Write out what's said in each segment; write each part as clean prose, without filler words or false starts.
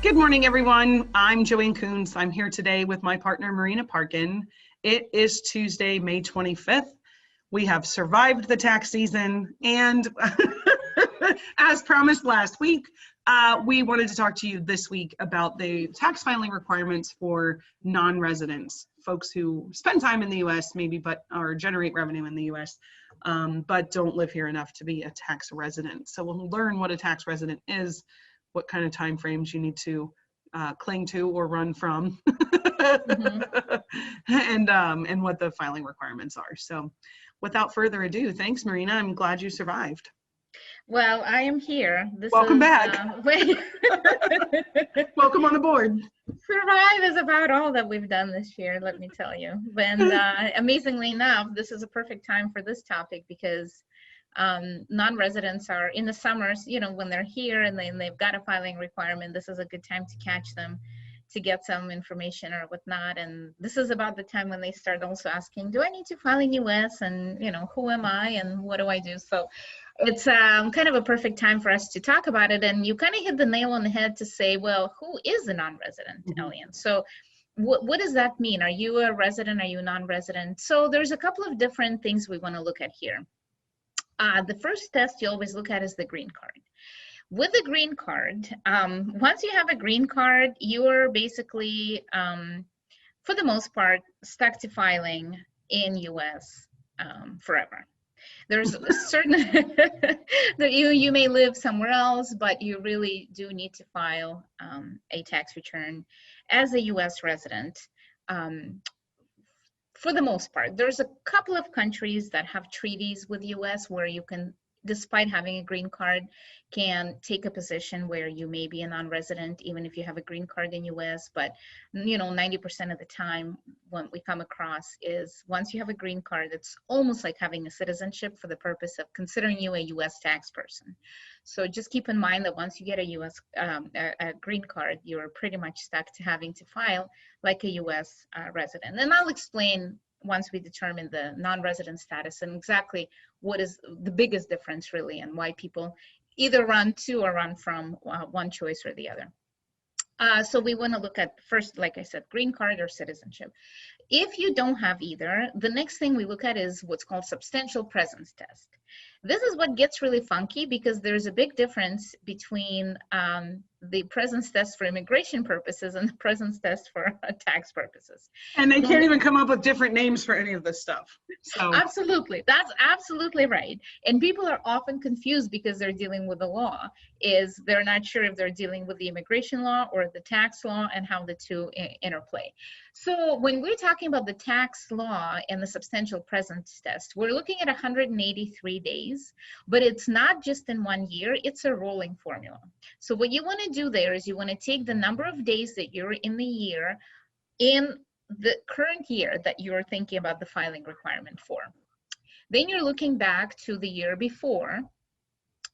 Good morning, everyone. I'm Ann Koontz. I'm here today with my partner, Marina Parkin. It is Tuesday, May 25th. We have survived the tax season, and as promised last week, we wanted to talk to you this week about the tax filing requirements for non-residents, folks who spend time in the U.S. maybe, or generate revenue in the U.S., but don't live here enough to be a tax resident. So we'll learn what a tax resident is, what kind of time frames you need to cling to or run from, and what the filing requirements are. So without further ado, thanks, Marina. I'm glad you survived. Well, I am here. Welcome back. Welcome on the board. Survive is about all that we've done this year, let me tell you. And amazingly enough, this is a perfect time for this topic because non-residents are in the summers, you know, when they're here and they've got a filing requirement, this is a good time to catch them to get some information or whatnot. And this is about the time when they start also asking, do I need to file in US? And, you know, who am I and what do I do? So it's kind of a perfect time for us to talk about it. And you kind of hit the nail on the head to say, well, who is a non-resident alien? So what does that mean? Are you a resident? Are you a non-resident? So there's a couple of different things we want to look at here. The first test you always look at is the green card. With the green card, once you have a green card, you're basically, for the most part, stuck to filing in US forever. There's a certain, that you may live somewhere else, but you really do need to file a tax return as a US resident. For the most part, there's a couple of countries that have treaties with US where you can, despite having a green card, can take a position where you may be a non-resident even if you have a green card in US. But you know, 90% of the time what we come across is once you have a green card, it's almost like having a citizenship for the purpose of considering you a US tax person. So just keep in mind that once you get a US a green card, you're pretty much stuck to having to file like a US resident. And I'll explain once we determine the non-resident status and exactly what is the biggest difference really and why people either run to or run from one choice or the other. So we want to look at first, like I said, green card or citizenship. If you don't have either, the next thing we look at is what's called substantial presence test. This is what gets really funky because there's a big difference between the presence test for immigration purposes and the presence test for tax purposes. And they can't even come up with different names for any of this stuff. So. Absolutely, that's absolutely right. And people are often confused because they're dealing with the law, is they're not sure if they're dealing with the immigration law or the tax law and how the two interplay. So when we're talking about the tax law and the substantial presence test, we're looking at 183 days, but it's not just in 1 year, it's a rolling formula. So what you want to do there is you want to take the number of days that you're in the year in the current year that you're thinking about the filing requirement for. Then you're looking back to the year before,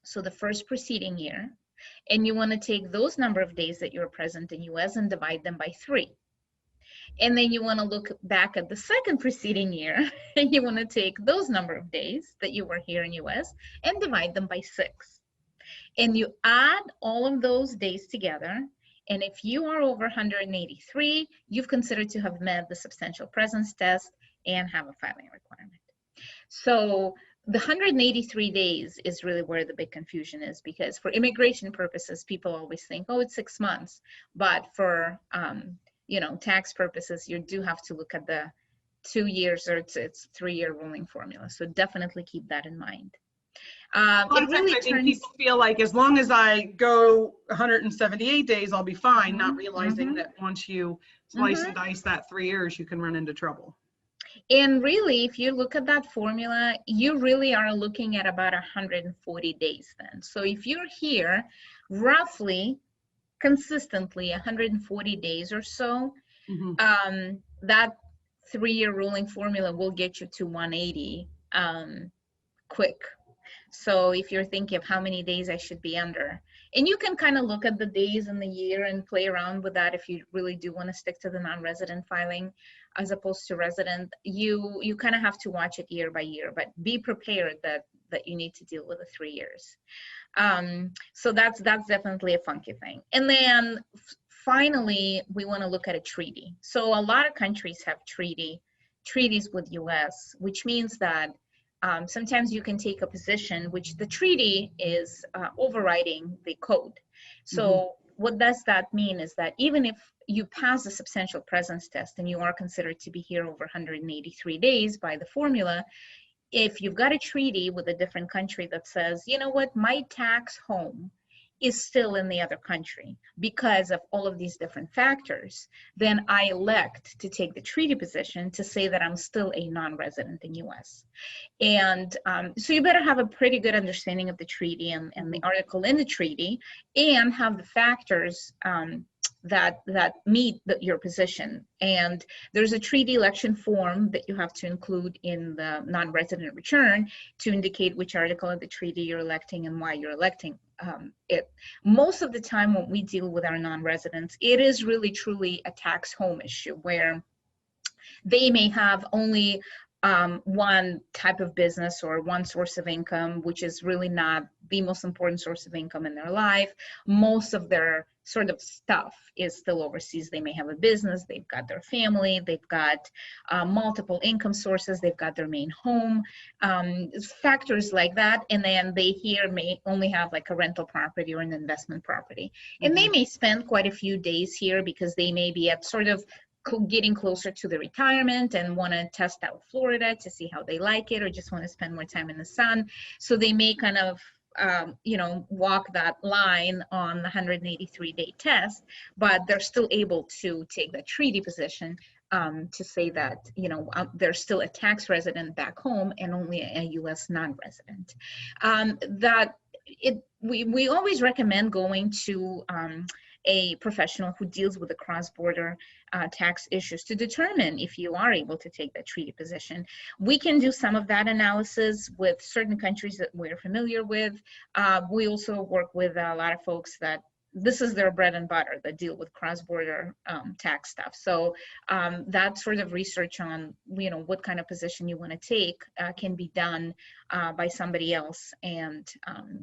so the first preceding year, and you want to take those number of days that you're present in US and divide them by 3. And then you want to look back at the second preceding year and you want to take those number of days that you were here in US and divide them by 6. And you add all of those days together. And if you are over 183, you've considered to have met the substantial presence test and have a filing requirement. So the 183 days is really where the big confusion is, because for immigration purposes, people always think, oh, it's 6 months. But for you know, tax purposes, you do have to look at the 2 years or it's 3-year rolling formula. So definitely keep that in mind. It really I think people feel like as long as I go 178 days, I'll be fine, not realizing that once you slice and dice that 3 years, you can run into trouble. And really, if you look at that formula, you really are looking at about 140 days then. So if you're here roughly consistently 140 days or so, that 3-year rolling formula will get you to 180 quick. So if you're thinking of how many days I should be under, and you can kind of look at the days in the year and play around with that if you really do want to stick to the non-resident filing as opposed to resident, you kind of have to watch it year by year, but be prepared that you need to deal with the 3 years. So that's definitely a funky thing. And then finally, we want to look at a treaty. So a lot of countries have treaties with US, which means that sometimes you can take a position which the treaty is overriding the code. So what does that mean is that even if you pass the substantial presence test and you are considered to be here over 183 days by the formula, if you've got a treaty with a different country that says, you know what, my tax home is still in the other country because of all of these different factors, then I elect to take the treaty position to say that I'm still a non-resident in US. And so you better have a pretty good understanding of the treaty and the article in the treaty, and have the factors that meet your position. And there's a treaty election form that you have to include in the non-resident return to indicate which article of the treaty you're electing and why you're electing it. Most of the time when we deal with our non-residents, it is really truly a tax home issue where they may have only one type of business or one source of income, which is really not the most important source of income in their life. Most of their sort of stuff is still overseas. They may have a business, they've got their family, they've got multiple income sources, they've got their main home, factors like that. And then they here may only have like a rental property or an investment property. And they may spend quite a few days here because they may be at sort of getting closer to the retirement and want to test out Florida to see how they like it, or just want to spend more time in the sun. So they may kind of walk that line on the 183-day test, but they're still able to take the treaty position to say that, they're still a tax resident back home and only a U.S. non-resident. We always recommend going to a professional who deals with the cross-border tax issues to determine if you are able to take that treaty position. We can do some of that analysis with certain countries that we're familiar with. We also work with a lot of folks that this is their bread and butter, that deal with cross-border tax stuff. So that sort of research on, what kind of position you want to take can be done by somebody else and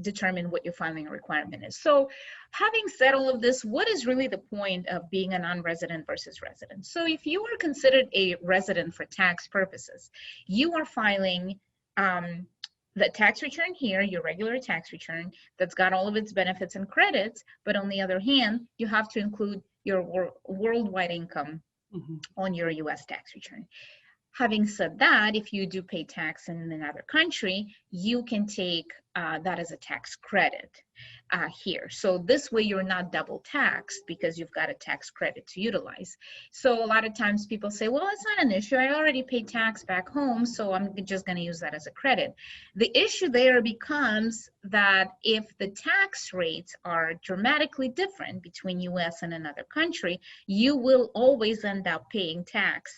determine what your filing requirement is. So having said all of this, what is really the point of being a non-resident versus resident? So if you are considered a resident for tax purposes, you are filing the tax return here, your regular tax return, that's got all of its benefits and credits, but on the other hand, you have to include your worldwide income on your US tax return. Having said that, if you do pay tax in another country, you can take that as a tax credit here. So this way you're not double taxed because you've got a tax credit to utilize. So a lot of times people say, well, it's not an issue. I already pay tax back home, so I'm just going to use that as a credit. The issue there becomes that if the tax rates are dramatically different between US and another country, you will always end up paying tax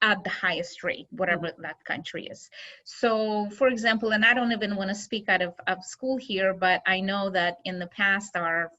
at the highest rate, whatever that country is. So for example, and I don't even want to speak out of school here, but I know that in the past our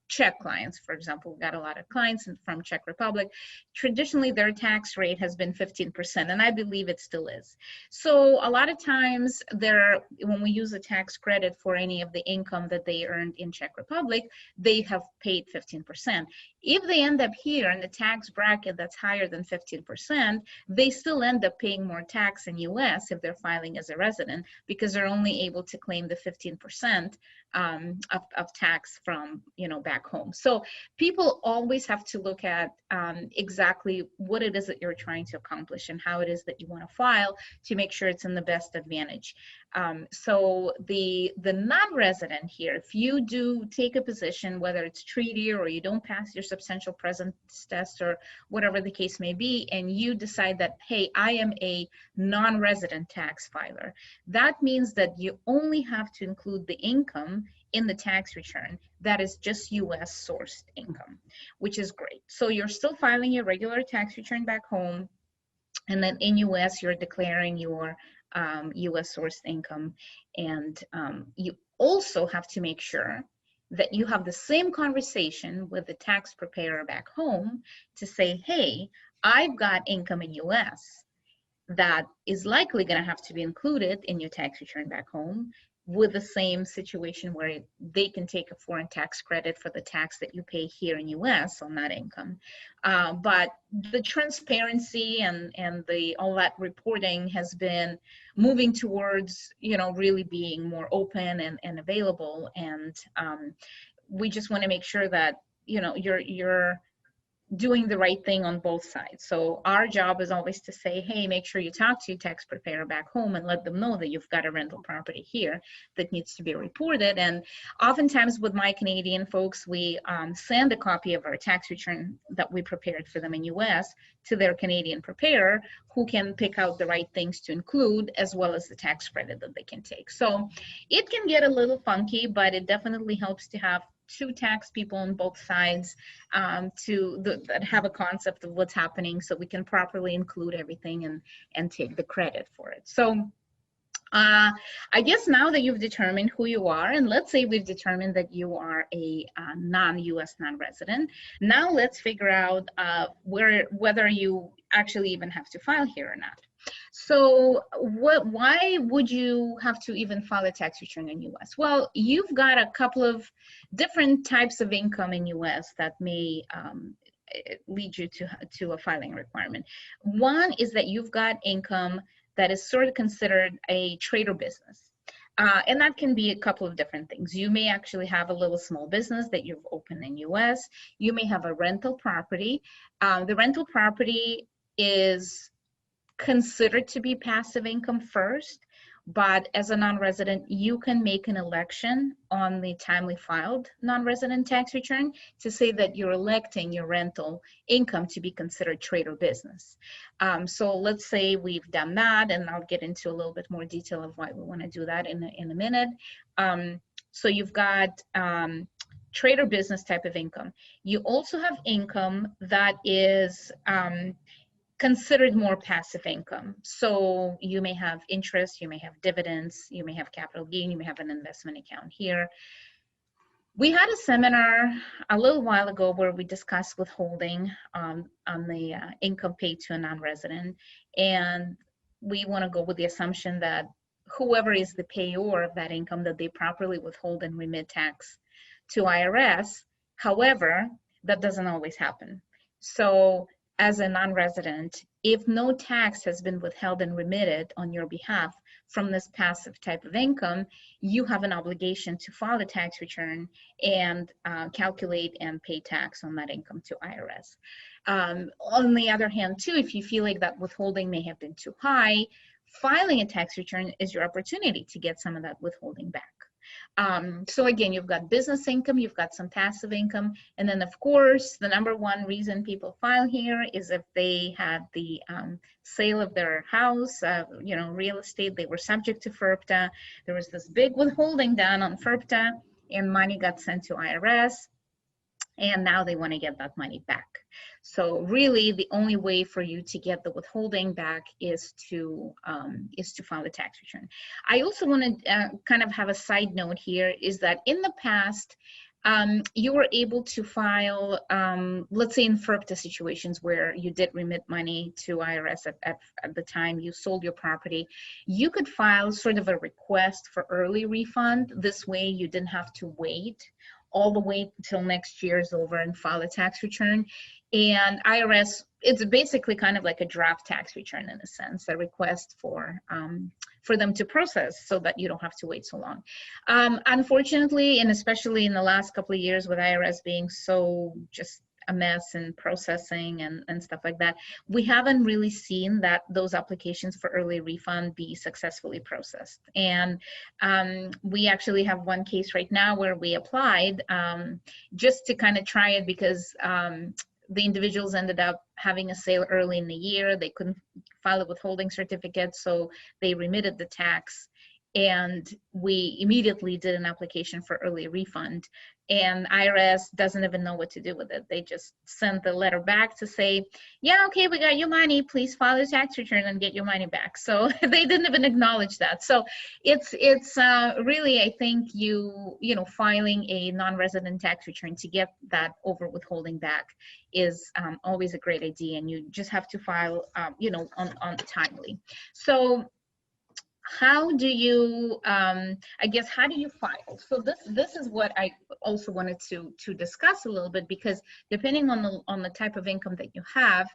Czech clients, for example, we got a lot of clients from Czech Republic. Traditionally, their tax rate has been 15%, and I believe it still is. So a lot of times when we use a tax credit for any of the income that they earned in Czech Republic, they have paid 15%. If they end up here in the tax bracket that's higher than 15%, they still end up paying more tax in US if they're filing as a resident, because they're only able to claim the 15% of tax from back home. So people always have to look at exactly what it is that you're trying to accomplish and how it is that you want to file to make sure it's in the best advantage. So the non-resident here, if you do take a position, whether it's treaty or you don't pass your substantial presence test or whatever the case may be, and you decide that, hey, I am a non-resident tax filer, that means that you only have to include the income in the tax return that is just US sourced income, which is great. So you're still filing your regular tax return back home, and then in US you're declaring your US sourced income. And you also have to make sure that you have the same conversation with the tax preparer back home to say, hey, I've got income in US that is likely going to have to be included in your tax return back home. with the same situation where they can take a foreign tax credit for the tax that you pay here in US on that income. But the transparency and the all that reporting has been moving towards, you know, really being more open and available. And we just want to make sure that, you know, you're doing the right thing on both sides. So our job is always to say, hey, make sure you talk to your tax preparer back home and let them know that you've got a rental property here that needs to be reported. And oftentimes with my Canadian folks, we send a copy of our tax return that we prepared for them in US to their Canadian preparer, who can pick out the right things to include, as well as the tax credit that they can take. So it can get a little funky, but it definitely helps to have two tax people on both sides that have a concept of what's happening, so we can properly include everything and take the credit for it. So I guess now that you've determined who you are, and let's say we've determined that you are a non-US non-resident, now let's figure out whether you actually even have to file here or not. So why would you have to even file a tax return in US? Well, you've got a couple of different types of income in US that may lead you to a filing requirement. One is that you've got income that is sort of considered a trade or business. And that can be a couple of different things. You may actually have a little small business that you've opened in US. You may have a rental property. The rental property is considered to be passive income first, but as a non-resident, you can make an election on the timely filed non-resident tax return to say that you're electing your rental income to be considered trade or business. So let's say we've done that, and I'll get into a little bit more detail of why we want to do that in a minute. So you've got trade or business type of income. You also have income that is considered more passive income. So you may have interest, you may have dividends, you may have capital gain, you may have an investment account here. We had a seminar a little while ago where we discussed withholding on the income paid to a non-resident, and we want to go with the assumption that whoever is the payor of that income, that they properly withhold and remit tax to IRS. However, that doesn't always happen. So as a non-resident, if no tax has been withheld and remitted on your behalf from this passive type of income, you have an obligation to file a tax return and calculate and pay tax on that income to IRS. On the other hand, too, if you feel like that withholding may have been too high, filing a tax return is your opportunity to get some of that withholding back. So again, you've got business income, you've got some passive income, and then of course, the number one reason people file here is if they had the sale of their house, you know, real estate, they were subject to FIRPTA. There was this big withholding done on FIRPTA, and money got sent to IRS, and now they want to get that money back. So really, the only way for you to get the withholding back is to file a tax return. I also want to kind of have a side note here, is that in the past, you were able to file, let's say in FIRPTA situations where you did remit money to IRS at the time you sold your property, you could file sort of a request for early refund. This way you didn't have to wait all the way until next year is over and file a tax return. And IRS, it's basically kind of like a draft tax return in a sense, a request for them to process so that you don't have to wait so long. Unfortunately, and especially in the last couple of years with IRS being so just a mess in processing and stuff like that, we haven't really seen that those applications for early refund be successfully processed. And we actually have one case right now where we applied just to kind of try it, because the individuals ended up having a sale early in the year. They couldn't file a withholding certificate, so they remitted the tax, and we immediately did an application for early refund. And IRS doesn't even know what to do with it. They just sent the letter back to say, yeah, okay, we got your money, please file a tax return and get your money back. So they didn't even acknowledge that. So it's really, I think you know, filing a non-resident tax return to get that over withholding back is always a great idea, and you just have to file, you know, on timely. So how do you, I guess, how do you file? So this is what I also wanted to discuss a little bit, because depending on the type of income that you have,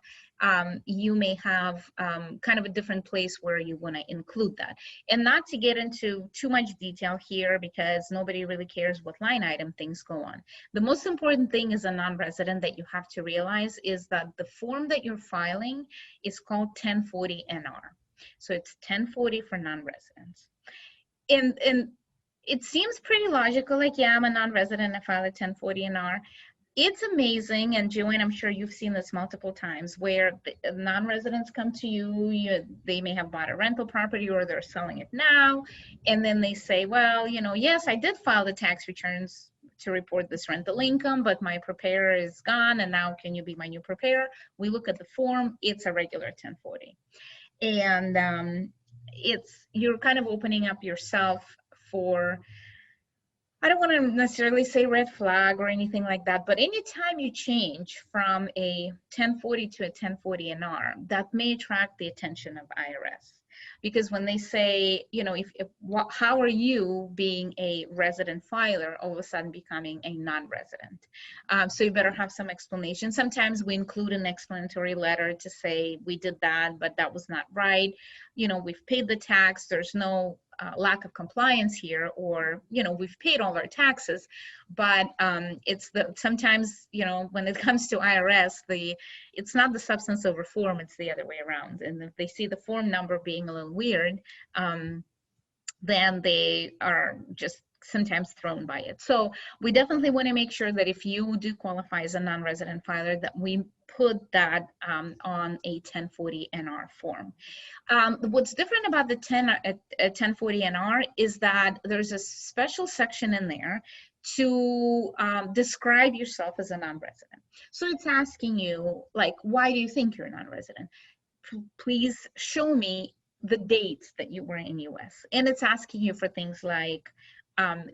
you may have kind of a different place where you want to include that. And not to get into too much detail here, because nobody really cares what line item things go on. The most important thing as a non-resident that you have to realize is that the form that you're filing is called 1040 NR. So it's 1040 for non-residents. And it seems pretty logical, like, yeah, I'm a non-resident, I file a 1040 NR. It's amazing, and Joanne, I'm sure you've seen this multiple times, where the non-residents come to you, they may have bought a rental property or they're selling it now, and then they say, well, yes, I did file the tax returns to report this rental income, but my preparer is gone, and now can you be my new preparer? We look at the form, it's a regular 1040. And you're kind of opening up yourself for, I don't want to necessarily say red flag or anything like that, but anytime you change from a 1040 to a 1040 NR, that may attract the attention of IRS. Because when they say, how are you being a resident filer all of a sudden becoming a non-resident? So you better have some explanation. Sometimes we include an explanatory letter to say we did that, but that was not right. We've paid the tax. There's no lack of compliance here, or we've paid all our taxes, but sometimes when it comes to IRS, it's not the substance over form, it's the other way around. And if they see the form number being a little weird, then they are just sometimes thrown by it. So we definitely want to make sure that if you do qualify as a non-resident filer, that we put that on a 1040 NR form. What's different about the 1040 NR is that there's a special section in there to describe yourself as a non-resident. So it's asking you, like, why do you think you're a non-resident? Please show me the dates that you were in US. And it's asking you for things like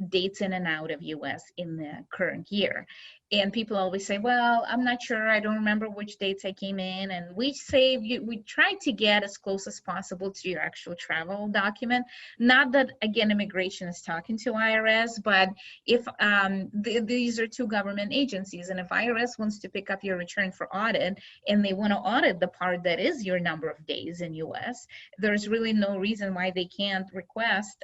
dates in and out of US in the current year. And people always say, well, I'm not sure, I don't remember which dates I came in. And we say, we try to get as close as possible to your actual travel document. Not that, again, immigration is talking to IRS, but if these are two government agencies, and if IRS wants to pick up your return for audit, and they want to audit the part that is your number of days in US, there's really no reason why they can't request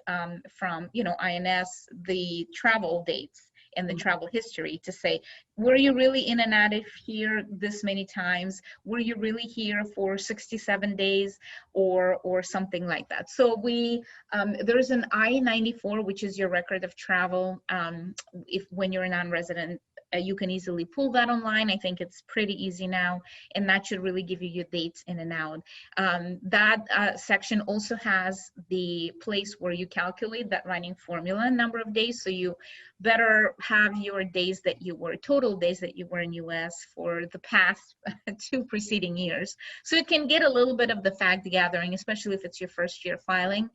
from, INS the travel dates and the travel history to say, were you really in and out of here this many times? Were you really here for 67 days or something like that? So there's an I-94, which is your record of travel. When you're a non-resident, you can easily pull that online. I think it's pretty easy now, and that should really give you your dates in and out. That section also has the place where you calculate that running formula number of days. So you better have your days that you were, total days that you were in US for the past 2 preceding years. So it can get a little bit of the fact gathering, especially if it's your first year filing,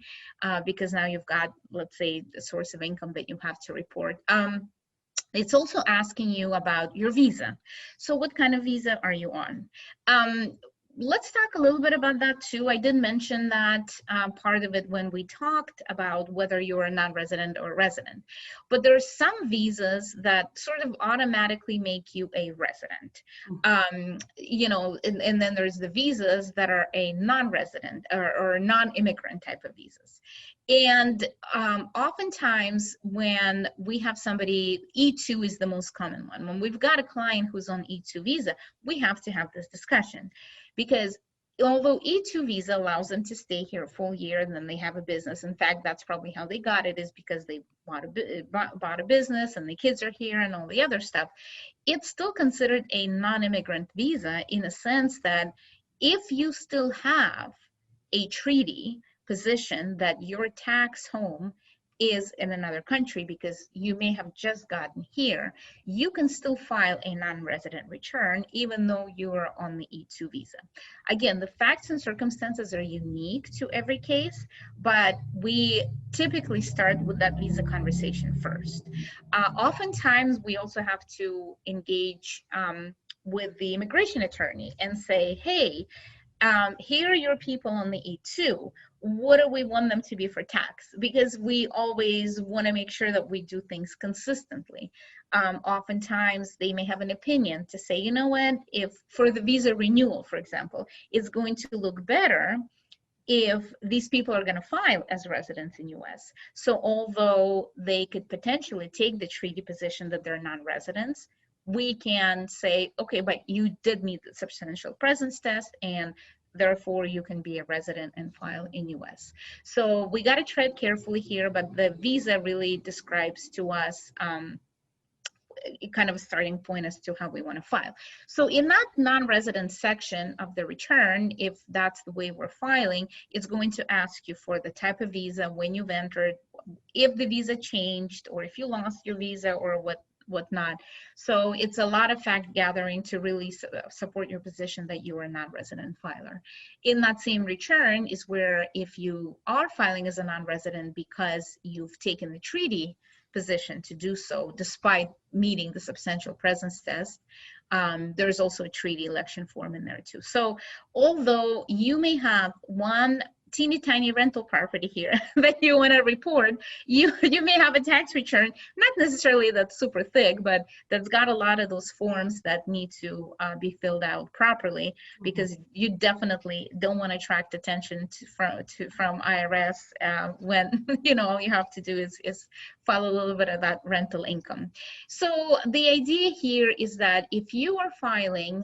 because now you've got, let's say, the source of income that you have to report. It's also asking you about your visa. So what kind of visa are you on? Let's talk a little bit about that too. I did mention that part of it when we talked about whether you're a non-resident or resident. But there are some visas that sort of automatically make you a resident. And then there's the visas that are a non-resident or non-immigrant type of visas. And oftentimes when we have somebody, E2 is the most common one. When we've got a client who's on E2 visa, we have to have this discussion, because although E2 visa allows them to stay here a full year and then they have a business, in fact, that's probably how they got it, is because they bought a business and the kids are here and all the other stuff. It's still considered a non-immigrant visa in a sense that if you still have a treaty position that your tax home is in another country because you may have just gotten here, you can still file a non-resident return even though you are on the E2 visa. Again, the facts and circumstances are unique to every case, but we typically start with that visa conversation first. Oftentimes, we also have to engage with the immigration attorney and say, hey, here are your people on the E2. What do we want them to be for tax? Because we always want to make sure that we do things consistently. Oftentimes they may have an opinion to say, you know what, if for the visa renewal, for example, it's going to look better if these people are going to file as residents in US. So although they could potentially take the treaty position that they're non-residents, we can say, okay, but you did meet the substantial presence test, and therefore you can be a resident and file in US. So we got to tread carefully here, but the visa really describes to us kind of a starting point as to how we want to file. So in that non-resident section of the return, if that's the way we're filing, it's going to ask you for the type of visa, when you've entered, if the visa changed, or if you lost your visa, or whatnot. So it's a lot of fact gathering to really support your position that you are not a resident filer. In that same return is where, if you are filing as a non-resident because you've taken the treaty position to do so despite meeting the substantial presence test, there's also a treaty election form in there too. So although you may have one teeny tiny rental property here that you want to report, you may have a tax return, not necessarily that's super thick, but that's got a lot of those forms that need to be filled out properly, because you definitely don't want to attract attention from IRS when all you have to do is file a little bit of that rental income. So the idea here is that if you are filing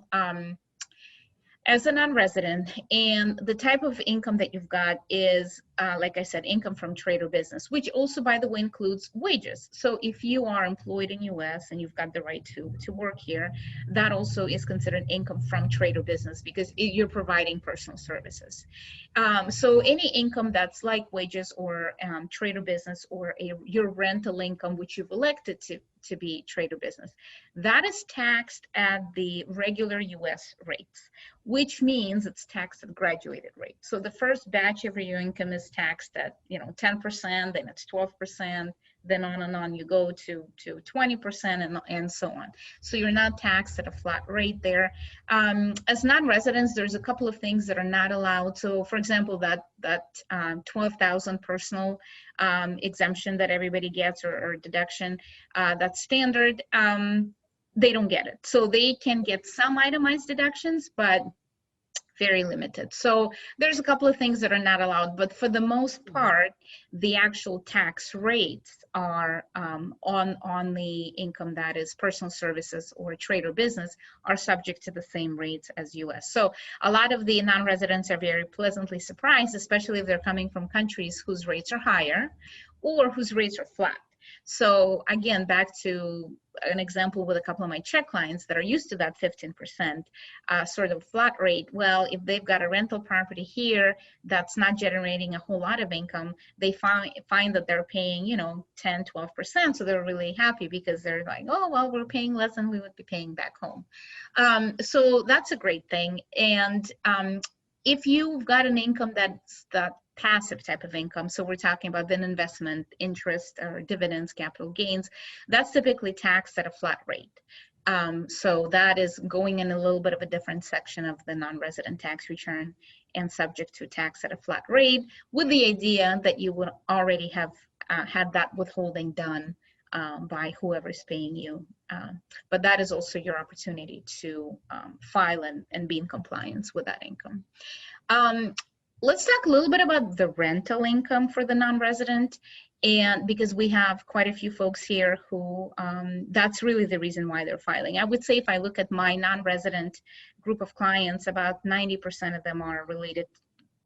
as a non-resident, and the type of income that you've got is, like I said, income from trade or business, which also, by the way, includes wages. So if you are employed in US and you've got the right to work here, that also is considered income from trade or business, because you're providing personal services. So any income that's like wages or trade or business, or your rental income, which you've elected to be trade or business, that is taxed at the regular US rates, which means it's taxed at graduated rate. So the first batch of your income is taxed at 10%, then it's 12%, then on and on you go to 20% and so on. So you're not taxed at a flat rate there. As non-residents, there's a couple of things that are not allowed. So for example, that $12,000 personal exemption that everybody gets, or deduction, that's standard. They don't get it. So they can get some itemized deductions, but very limited. So there's a couple of things that are not allowed, but for the most part, the actual tax rates are on the income that is personal services or trade or business are subject to the same rates as US. So a lot of the non-residents are very pleasantly surprised, especially if they're coming from countries whose rates are higher or whose rates are flat. So again, back to an example with a couple of my Czech clients that are used to that 15% sort of flat rate. Well, if they've got a rental property here that's not generating a whole lot of income, they find that they're paying 10, 12%. So they're really happy, because they're like, oh, well, we're paying less than we would be paying back home. So that's a great thing. And if you've got an income that's that passive type of income, so we're talking about an investment, interest, or dividends, capital gains, that's typically taxed at a flat rate. So that is going in a little bit of a different section of the non-resident tax return and subject to tax at a flat rate, with the idea that you would already have had that withholding done by whoever's paying you. But that is also your opportunity to file and be in compliance with that income. Let's talk a little bit about the rental income for the non-resident, and because we have quite a few folks here who that's really the reason why they're filing. I would say if I look at my non-resident group of clients, about 90% of them are related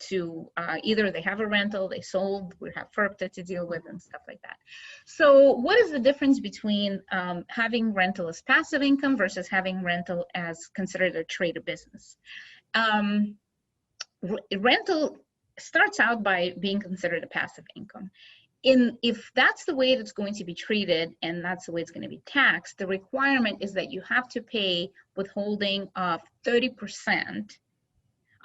to either they have a rental, they sold, we have FERPTA to deal with and stuff like that. So what is the difference between having rental as passive income versus having rental as considered a trade or business? Rental starts out by being considered a passive income. If that's the way it's going to be treated and that's the way it's going to be taxed, the requirement is that you have to pay withholding of 30%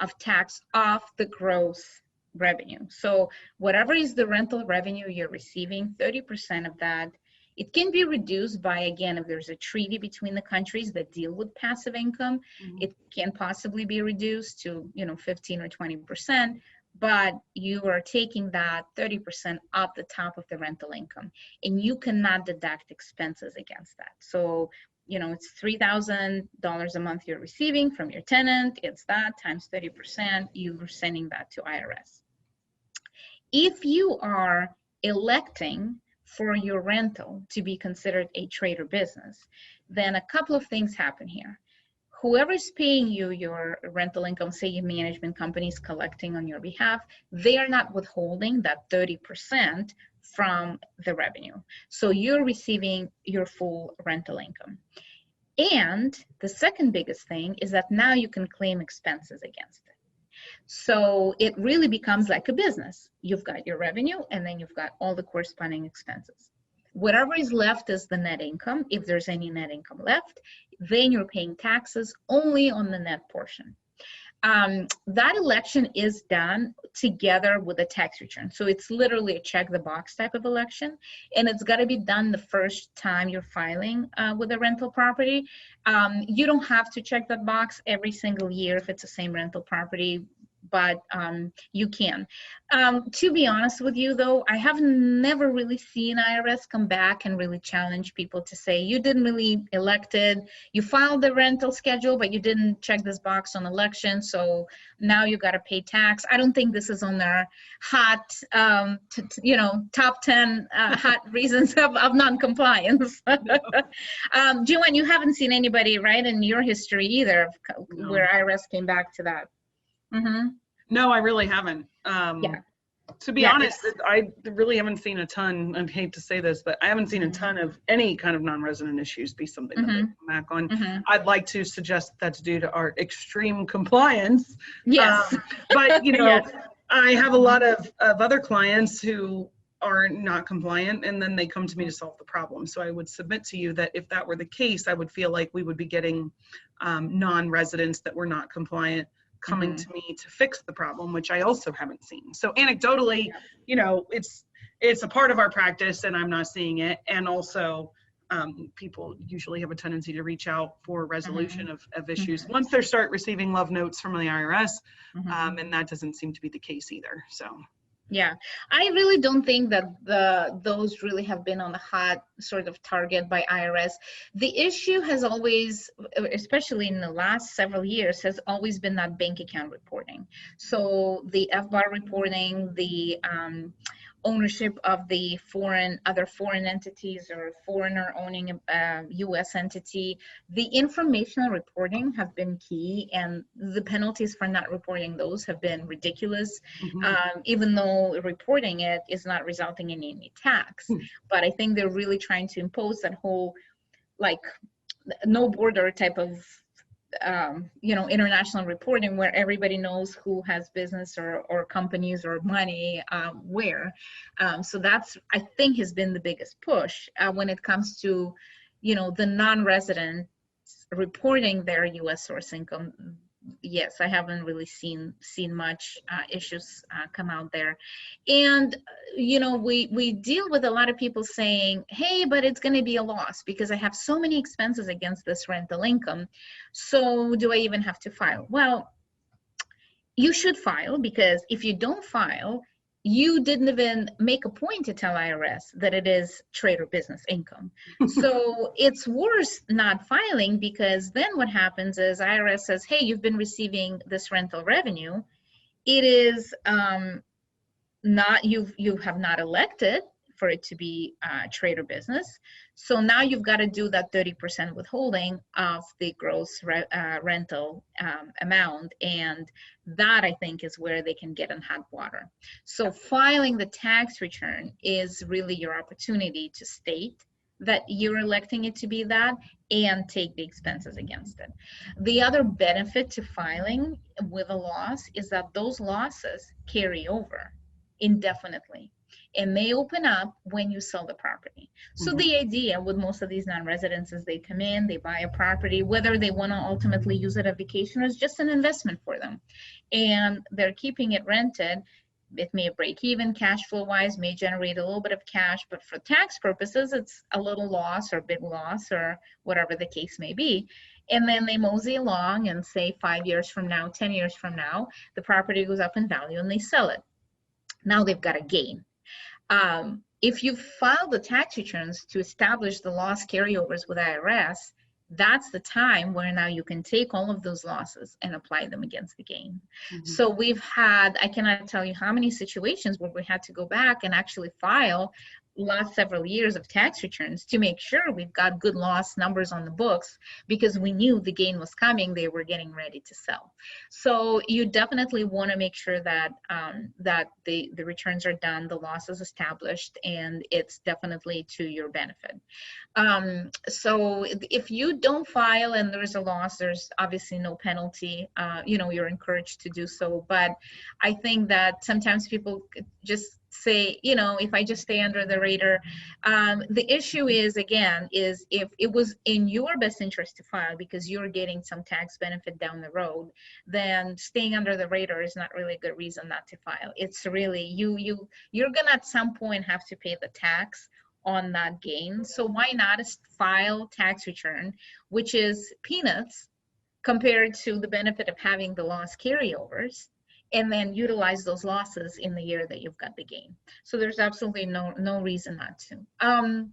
of tax off the gross revenue. So whatever is the rental revenue you're receiving, 30% of that It can be reduced by, again, if there's a treaty between the countries that deal with passive income, it can possibly be reduced to, 15 or 20%, but you are taking that 30% off the top of the rental income, and you cannot deduct expenses against that. So, it's $3,000 a month you're receiving from your tenant. It's that times 30%, you're sending that to IRS. If you are electing for your rental to be considered a trade or business, then a couple of things happen here. Whoever's paying you your rental income, say your management company is collecting on your behalf, they are not withholding that 30% from the revenue. So you're receiving your full rental income. And the second biggest thing is that now you can claim expenses against it. So it really becomes like a business. You've got your revenue, and then you've got all the corresponding expenses. Whatever is left is the net income. If there's any net income left, then you're paying taxes only on the net portion. That election is done together with a tax return. So it's literally a check the box type of election, and it's got to be done the first time you're filing with a rental property. You don't have to check that box every single year if it's the same rental property, but you can. To be honest with you, though, I have never really seen IRS come back and really challenge people to say, you didn't really elect it, you filed the rental schedule, but you didn't check this box on election, so now you got to pay tax. I don't think this is on their hot, top 10 hot reasons of non-compliance. No. Joanne, you haven't seen anybody, right, in your history either, No. where IRS came back to that. Mm-hmm. No, I really haven't. To be honest, I really haven't seen a ton. I hate to say this, but I haven't seen a ton of any kind of non-resident issues be something that they come back on. I'd like to suggest that's due to our extreme compliance. Yes. But, Yes. I have a lot of other clients who are not compliant, and then they come to me to solve the problem. So I would submit to you that if that were the case, I would feel like we would be getting non-residents that were not compliant coming to me to fix the problem, which I also haven't seen. So anecdotally, it's a part of our practice, and I'm not seeing it. And also, people usually have a tendency to reach out for resolution of issues once they start receiving love notes from the IRS, and that doesn't seem to be the case either. So. Yeah, I really don't think that those really have been on the hot sort of target by IRS. The issue has always, especially in the last several years, has always been that bank account reporting. So the FBAR reporting, the ownership of the other foreign entities or foreigner owning a U.S. entity, the informational reporting have been key, and the penalties for not reporting those have been ridiculous, even though reporting it is not resulting in any tax. But I think they're really trying to impose that whole, like, no border type of international reporting, where everybody knows who has business or companies or money where. So that's, I think, has been the biggest push when it comes to, the non-resident reporting their U.S. source income. Yes, I haven't really seen much issues come out there. And, we deal with a lot of people saying, hey, but it's going to be a loss because I have so many expenses against this rental income. So do I even have to file? Well, you should file, because if you don't file, you didn't even make a point to tell IRS that it is trade or business income. So it's worse not filing, because then what happens is IRS says, hey, you've been receiving this rental revenue. It is not, you have not elected for it to be trade or business. So now you've got to do that 30% withholding of the gross rental amount. And that, I think, is where they can get in hot water. So filing the tax return is really your opportunity to state that you're electing it to be that and take the expenses against it. The other benefit to filing with a loss is that those losses carry over indefinitely, and they open up when you sell the property. So the idea with most of these non-residents is they come in, they buy a property, whether they want to ultimately use it as vacation or it's just an investment for them, and they're keeping it rented. It may break even cash flow wise, may generate a little bit of cash, but for tax purposes, it's a little loss or big loss or whatever the case may be. And then they mosey along and say 5 years from now, 10 years from now, the property goes up in value and they sell it. Now they've got a gain. If you file the tax returns to establish the loss carryovers with IRS, that's the time where now you can take all of those losses and apply them against the gain. So we've had, I cannot tell you how many situations where we had to go back and actually file last several years of tax returns to make sure we've got good loss numbers on the books, because we knew the gain was coming, they were getting ready to sell. So you definitely want to make sure that that the returns are done, the loss is established, and it's definitely to your benefit. So if you don't file and there's a loss, there's obviously no penalty. You're encouraged to do so, but I think that sometimes people just say, if I just stay under the radar. The issue is, again, is if it was in your best interest to file because you're getting some tax benefit down the road, then staying under the radar is not really a good reason not to file. It's really, you're gonna at some point have to pay the tax on that gain. So why not file tax return, which is peanuts compared to the benefit of having the loss carryovers, and then utilize those losses in the year that you've got the gain. So there's absolutely no reason not to.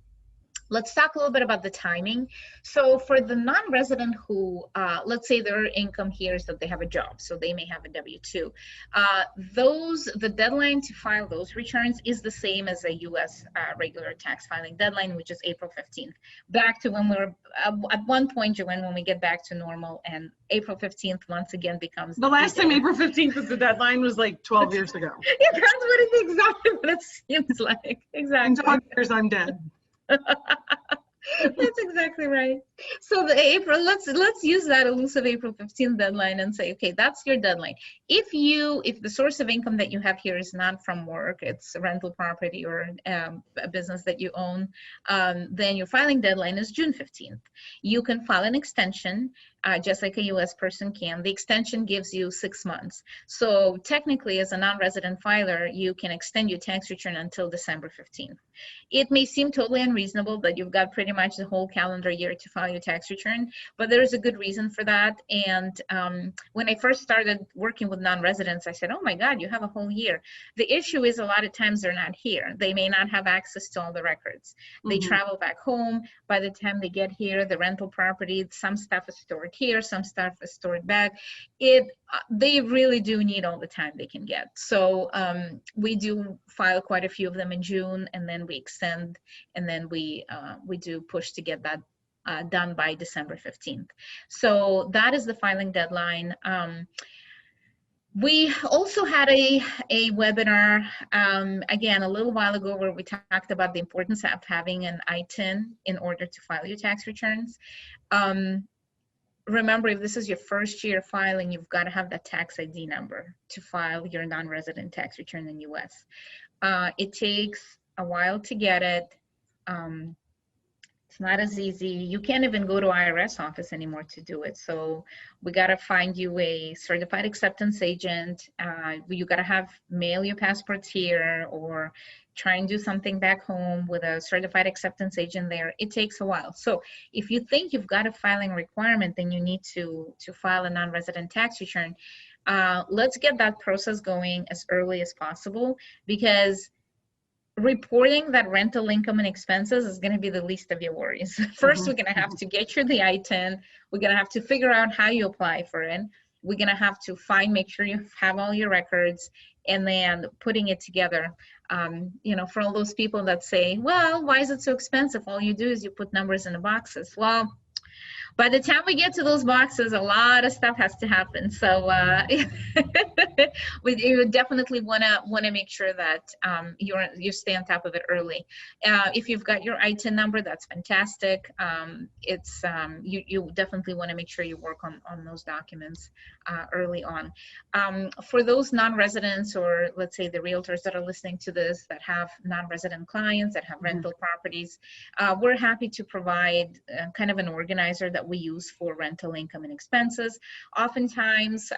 Let's talk a little bit about the timing. So for the non-resident who, let's say their income here is that they have a job, so they may have a W-2. The deadline to file those returns is the same as a U.S. Regular tax filing deadline, which is April 15th. Back to when we were, at one point, Joanne, when we get back to normal, and April 15th once again becomes the last time April 15th was the deadline was like 12 years ago. Yeah, that's what it exactly what it seems like. Exactly. In 12 years, I'm dead. That's exactly right. So the April, let's use that elusive April 15th deadline and say, okay, that's your deadline. If the source of income that you have here is not from work, it's a rental property or a business that you own, then your filing deadline is June 15th. You can file an extension, just like a U.S. person can. The extension gives you 6 months. So technically, as a non-resident filer, you can extend your tax return until December 15th. It may seem totally unreasonable that you've got pretty much the whole calendar year to file your tax return, but there is a good reason for that. And when I first started working with non-residents, I said, oh my God, you have a whole year. The issue is a lot of times they're not here. They may not have access to all the records. They travel back home. By the time they get here, the rental property, some stuff is stored here, some stuff is stored back. They really do need all the time they can get. So we do file quite a few of them in June, and then we extend, and then we do push to get that done by December 15th. So that is the filing deadline. We also had a webinar, again, a little while ago, where we talked about the importance of having an ITIN in order to file your tax returns. Remember, if this is your first year filing, you've got to have that tax ID number to file your non-resident tax return in the US. It takes a while to get it. It's not as easy. You can't even go to IRS office anymore to do it. So we got to find you a certified acceptance agent. You got to mail your passports here, or try and do something back home with a certified acceptance agent there. It takes a while. So if you think you've got a filing requirement, then you need to file a non-resident tax return. Let's get that process going as early as possible, because reporting that rental income and expenses is going to be the least of your worries. First, we're going to have to get you the ITIN. We're going to have to figure out how you apply for it. We're going to have to make sure you have all your records, and then putting it together. For all those people that say, well, why is it so expensive? All you do is you put numbers in the boxes. Well, by the time we get to those boxes, a lot of stuff has to happen. So you definitely want to make sure that you stay on top of it early. If you've got your ITIN number, that's fantastic. You definitely want to make sure you work on those documents early on. For those non-residents, or let's say the realtors that are listening to this that have non-resident clients that have rental properties, we're happy to provide kind of an organized organizer that we use for rental income and expenses. Oftentimes,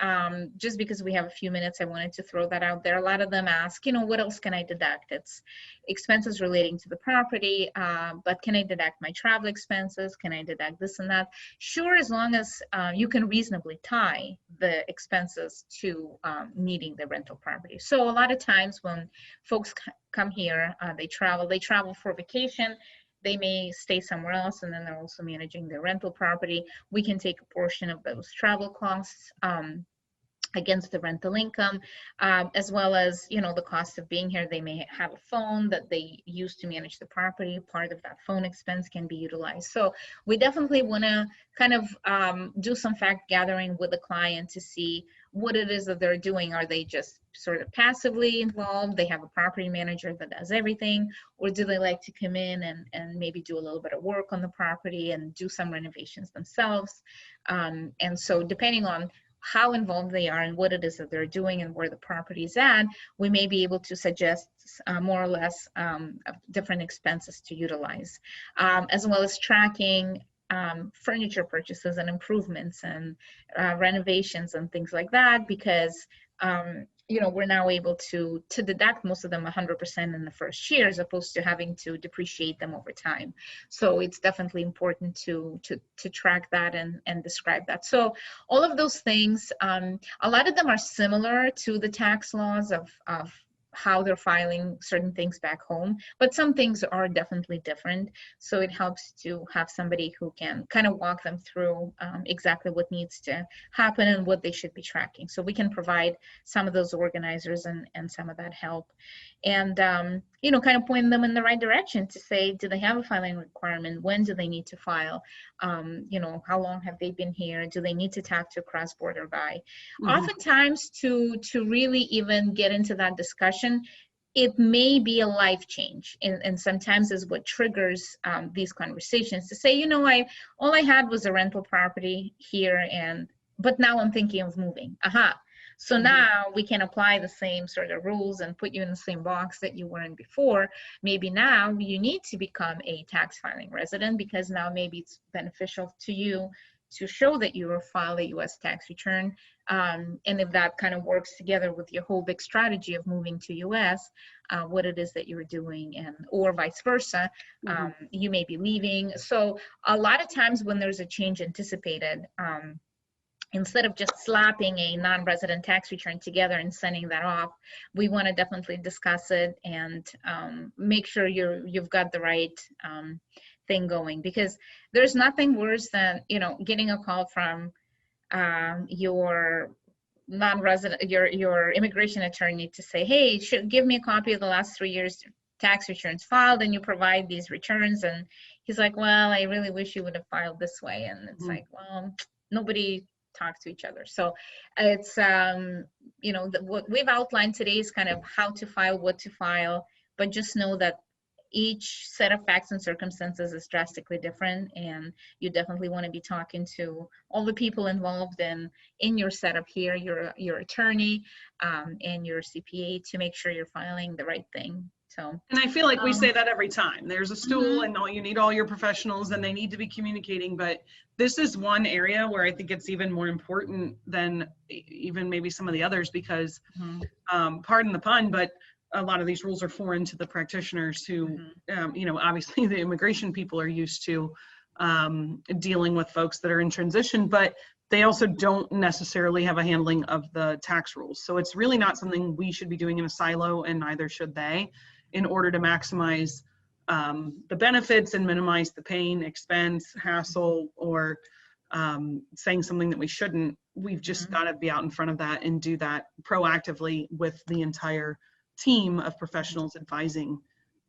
just because we have a few minutes, I wanted to throw that out there. A lot of them ask, what else can I deduct? It's expenses relating to the property, but can I deduct my travel expenses? Can I deduct this and that? Sure, as long as you can reasonably tie the expenses to needing the rental property. So a lot of times when folks come here, they travel for vacation, they may stay somewhere else, and then they're also managing their rental property. We can take a portion of those travel costs against the rental income, as well as, the cost of being here. They may have a phone that they use to manage the property. Part of that phone expense can be utilized. So we definitely want to kind of do some fact gathering with the client to see what it is that they're doing. Are they just sort of passively involved? They have a property manager that does everything, or do they like to come in and maybe do a little bit of work on the property and do some renovations themselves? And so depending on how involved they are and what it is that they're doing and where the property is at, we may be able to suggest more or less different expenses to utilize, as well as tracking furniture purchases and improvements and renovations and things like that, because we're now able to deduct most of them 100% in the first year, as opposed to having to depreciate them over time. So it's definitely important to track that and describe that. So all of those things, a lot of them are similar to the tax laws of how they're filing certain things back home, but some things are definitely different. So it helps to have somebody who can kind of walk them through exactly what needs to happen and what they should be tracking. So we can provide some of those organizers and some of that help, and kind of point them in the right direction to say, do they have a filing requirement? When do they need to file? How long have they been here? Do they need to talk to a cross-border guy? Mm-hmm. Oftentimes, to really even get into that discussion, it may be a life change, and sometimes is what triggers these conversations to say, all I had was a rental property here, but now I'm thinking of moving. So now we can apply the same sort of rules and put you in the same box that you were in before. Maybe now you need to become a tax filing resident, because now maybe it's beneficial to you to show that you filed a U.S. tax return. And if that kind of works together with your whole big strategy of moving to U.S., what it is that you're doing, or vice versa, you may be leaving. So a lot of times when there's a change anticipated, instead of just slapping a non-resident tax return together and sending that off, we want to definitely discuss it and make sure you've got the right thing going, because there's nothing worse than getting a call from your non-resident, your immigration attorney to say, hey, give me a copy of the last 3 years tax returns filed, and you provide these returns, and he's like, well, I really wish you would have filed this way, and it's like, well, nobody talk to each other. So it's what we've outlined today is kind of how to file, what to file, but just know that each set of facts and circumstances is drastically different, and you definitely want to be talking to all the people involved in your setup here, your attorney and your CPA, to make sure you're filing the right thing. So, and I feel like we say that every time. There's a stool, and you need all your professionals, and they need to be communicating. But this is one area where I think it's even more important than even maybe some of the others, because, pardon the pun, but a lot of these rules are foreign to the practitioners who, obviously the immigration people are used to dealing with folks that are in transition, but they also don't necessarily have a handling of the tax rules. So it's really not something we should be doing in a silo, and neither should they, in order to maximize the benefits and minimize the pain, expense, hassle, or saying something that we shouldn't. We've just got to be out in front of that and do that proactively with the entire team of professionals advising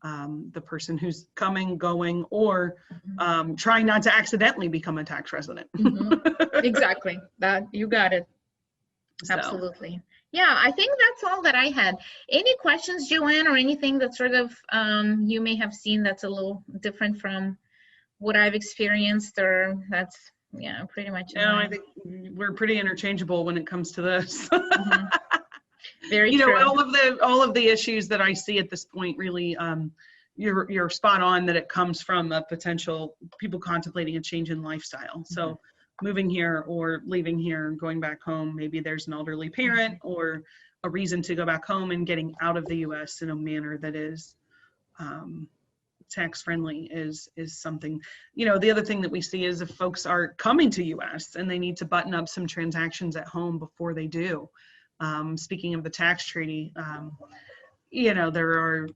the person who's coming, going, or trying not to accidentally become a tax resident. Exactly. That you got it. Absolutely. Yeah, I think that's all that I had. Any questions, Joanne, or anything that sort of you may have seen that's a little different from what I've experienced, or that's, pretty much. No, I think we're pretty interchangeable when it comes to this. Very true. All of the issues that I see at this point really, you're spot on that it comes from a potential people contemplating a change in lifestyle. So moving here or leaving here and going back home, maybe there's an elderly parent or a reason to go back home, and getting out of the US in a manner that is tax friendly is something. The other thing that we see is if folks are coming to US and they need to button up some transactions at home before they do. Speaking of the tax treaty, there are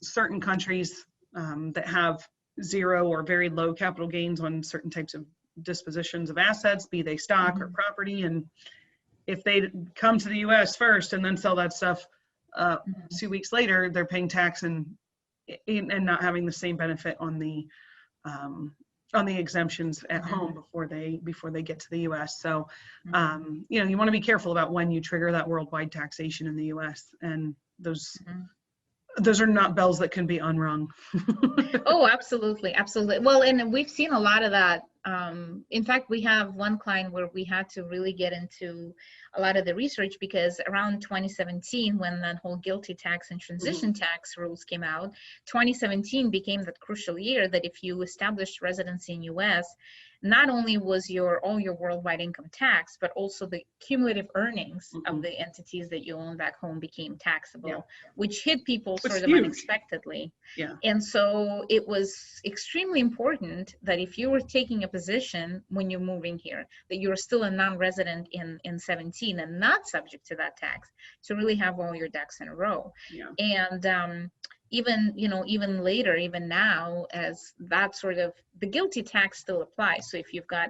certain countries that have zero or very low capital gains on certain types of dispositions of assets, be they stock or property. And if they come to the US first and then sell that stuff 2 weeks later, they're paying tax and not having the same benefit on the exemptions at home before they get to the US. So, you want to be careful about when you trigger that worldwide taxation in the US, and those are not bells that can be unrung. Oh, absolutely. Absolutely. Well, and we've seen a lot of that. In fact, we have one client where we had to really get into a lot of the research, because around 2017, when that whole GILTI tax and transition tax rules came out, 2017 became that crucial year that if you established residency in US, not only was all your worldwide income taxed, but also the cumulative earnings of the entities that you own back home became taxable, which hit people sort of unexpectedly. And so it was extremely important that if you were taking a position when you're moving here, that you're still a non-resident in 17 and not subject to that tax, to really have all your ducks in a row. And even later, even now, as that sort of, the GILTI tax still applies. So if you've got,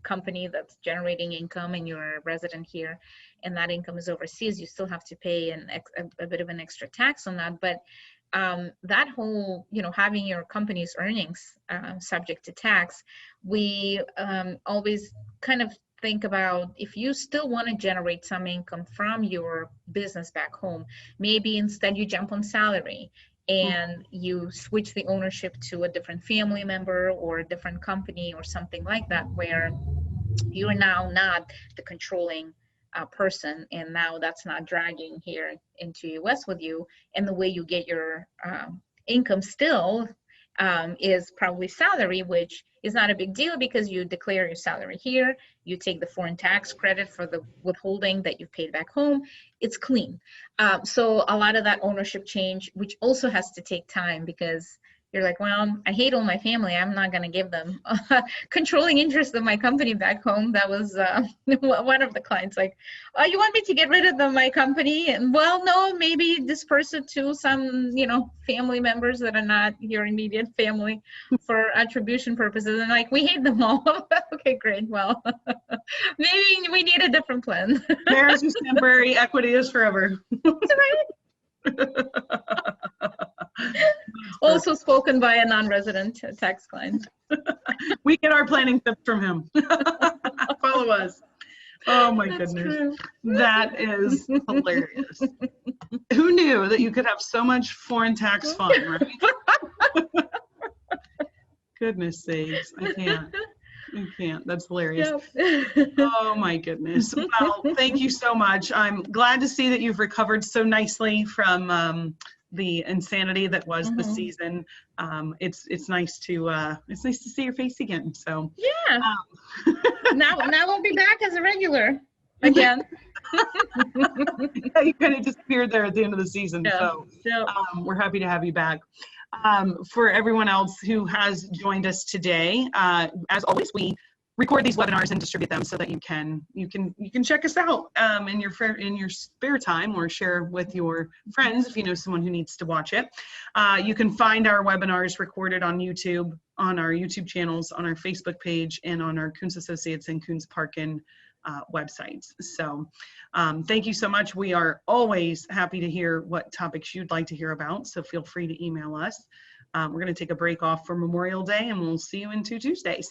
company that's generating income and you're a resident here and that income is overseas, you still have to pay a bit of an extra tax on that. But that whole, having your company's earnings subject to tax, we always kind of think about, if you still want to generate some income from your business back home, maybe instead you jump on salary and you switch the ownership to a different family member or a different company or something like that, where you are now not the controlling person, and now that's not dragging here into US with you. And the way you get your income still is probably salary, which is not a big deal because you declare your salary here, you take the foreign tax credit for the withholding that you've paid back home, it's clean. So a lot of that ownership change, which also has to take time, because you're like, well, I hate all my family, I'm not going to give them controlling interest of my company back home. That was one of the clients, like, oh, you want me to get rid of my company? And well, no, maybe disperse it to some, family members that are not your immediate family for attribution purposes. And like, we hate them all. Okay, great. Well, maybe we need a different plan. Marriage is temporary, equity is forever. That's right. Also spoken by a non-resident tax client. We get our planning tips from him. Follow us. Oh my That's goodness. True. That is hilarious. Who knew that you could have so much foreign tax fun, right? Goodness sakes. I can't. That's hilarious. Yep. Oh my goodness. Well, thank you so much. I'm glad to see that you've recovered so nicely from the insanity that was the season. It's nice to see your face again. So yeah. Now I'll be back as a regular again. Yeah, you kind of disappeared there at the end of the season. Yeah. So Yep. We're happy to have you back. For everyone else who has joined us today, as always, we record these webinars and distribute them so that you can check us out in your spare time, or share with your friends if you know someone who needs to watch it. You can find our webinars recorded on YouTube, on our YouTube channels, on our Facebook page, and on our Koontz Associates and Koontz Parkin websites. So thank you so much. We are always happy to hear what topics you'd like to hear about, so feel free to email us. We're going to take a break off for Memorial Day, and we'll see you in 2 Tuesdays.